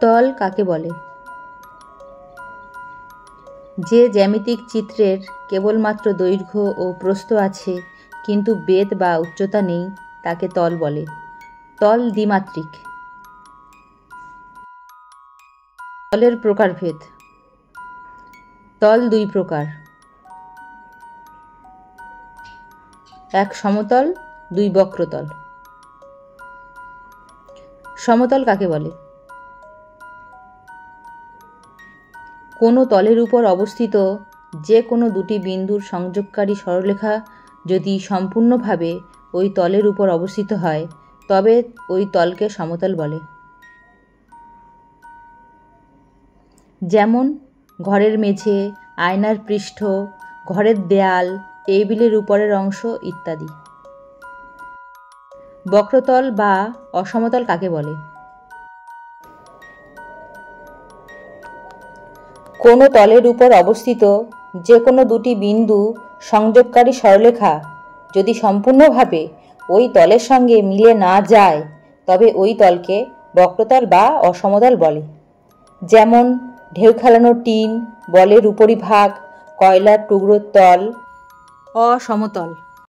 তল কাকে বলে? যে জ্যামিতিক চিত্রের কেবলমাত্র দৈর্ঘ্য ও প্রস্থ আছে কিন্তু বেধ বা উচ্চতা নেই তাকে তল বলে। তল দ্বিমাত্রিক। তলের প্রকারভেদ। তল দুই প্রকার, এক সমতল, দুই বক্রতল। সমতল কাকে বলে? কোনো তলের উপর অবস্থিত যে কোনো দুটি বিন্দুর সংযোগকারী সরলরেখা যদি সম্পূর্ণভাবে ওই তলের উপর অবস্থিত হয় তবে ওই তলকে সমতল বলে। যেমন ঘরের মেঝে, আয়নার পৃষ্ঠ, ঘরের দেয়াল, টেবিলের উপরের অংশ ইত্যাদি। বক্রতল বা অসমতল কাকে বলে? কোনো তলের উপর অবস্থিত যে কোনো দুটি বিন্দু সংযোগকারী সরলরেখা যদি সম্পূর্ণভাবে ওই তলের সঙ্গে মিলে না যায় তবে ওই তলকে বক্রতল বা অসমতল বলে। যেমন ঢেউ খেলানো টিন, বলের উপরিভাগ, কয়লার টুকরোর তল অসমতল।